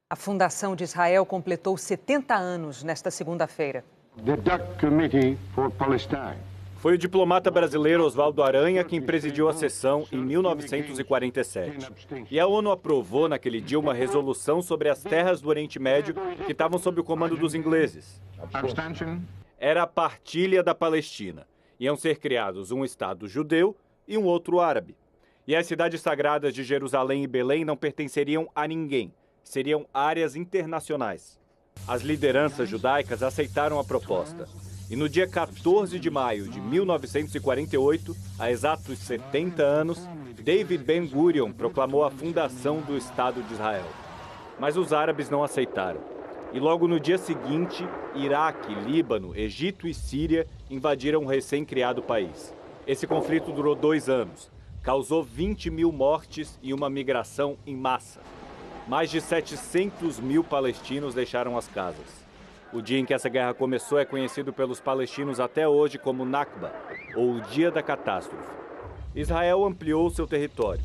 A Fundação de Israel completou 70 anos nesta segunda-feira. Foi o diplomata brasileiro Oswaldo Aranha quem presidiu a sessão em 1947. E a ONU aprovou naquele dia uma resolução sobre as terras do Oriente Médio que estavam sob o comando dos ingleses. Era a partilha da Palestina. Iam ser criados um Estado judeu e um outro árabe. E as cidades sagradas de Jerusalém e Belém não pertenceriam a ninguém. Seriam áreas internacionais. As lideranças judaicas aceitaram a proposta. E no dia 14 de maio de 1948, há exatos 70 anos, David Ben-Gurion proclamou a fundação do Estado de Israel. Mas os árabes não aceitaram. E logo no dia seguinte, Iraque, Líbano, Egito e Síria invadiram o recém-criado país. Esse conflito durou 2 anos, causou 20 mil mortes e uma migração em massa. Mais de 700 mil palestinos deixaram as casas. O dia em que essa guerra começou é conhecido pelos palestinos até hoje como Nakba, ou o Dia da Catástrofe. Israel ampliou seu território.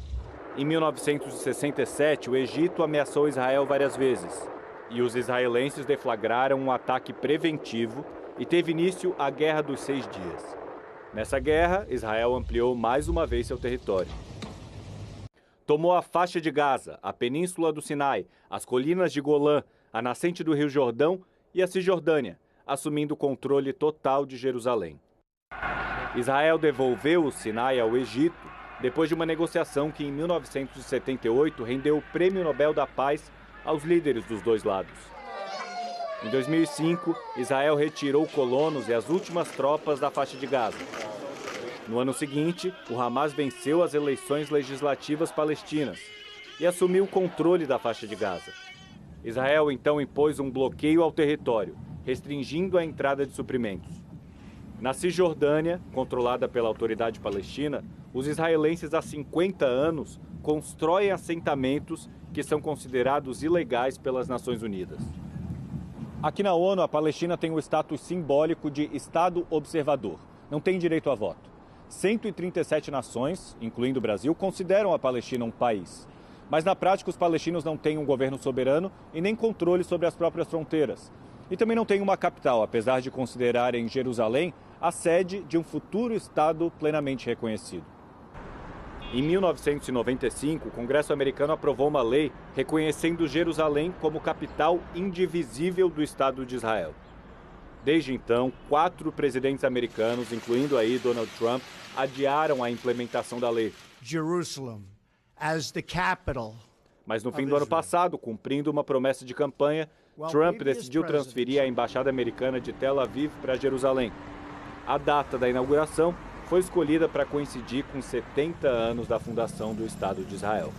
Em 1967, o Egito ameaçou Israel várias vezes. E os israelenses deflagraram um ataque preventivo e teve início a Guerra dos 6 Dias. Nessa guerra, Israel ampliou mais uma vez seu território. Tomou a faixa de Gaza, a península do Sinai, as colinas de Golã, a nascente do Rio Jordão e a Cisjordânia, assumindo o controle total de Jerusalém. Israel devolveu o Sinai ao Egito depois de uma negociação que em 1978 rendeu o Prêmio Nobel da Paz aos líderes dos dois lados. Em 2005, Israel retirou colonos e as últimas tropas da faixa de Gaza. No ano seguinte, o Hamas venceu as eleições legislativas palestinas e assumiu o controle da faixa de Gaza. Israel então impôs um bloqueio ao território, restringindo a entrada de suprimentos. Na Cisjordânia, controlada pela autoridade palestina, os israelenses há 50 anos constroem assentamentos que são considerados ilegais pelas Nações Unidas. Aqui na ONU, a Palestina tem o status simbólico de Estado observador. Não tem direito a voto. 137 nações, incluindo o Brasil, consideram a Palestina um país. Mas na prática, os palestinos não têm um governo soberano e nem controle sobre as próprias fronteiras. E também não têm uma capital, apesar de considerarem Jerusalém a sede de um futuro Estado plenamente reconhecido. Em 1995, o Congresso americano aprovou uma lei reconhecendo Jerusalém como capital indivisível do Estado de Israel. Desde então, 4 presidentes americanos, incluindo aí Donald Trump, adiaram a implementação da lei. Jerusalem as the capital. Mas no fim do ano passado, cumprindo uma promessa de campanha, Trump decidiu transferir a embaixada americana de Tel Aviv para Jerusalém. A data da inauguração foi escolhida para coincidir com 70 anos da fundação do Estado de Israel.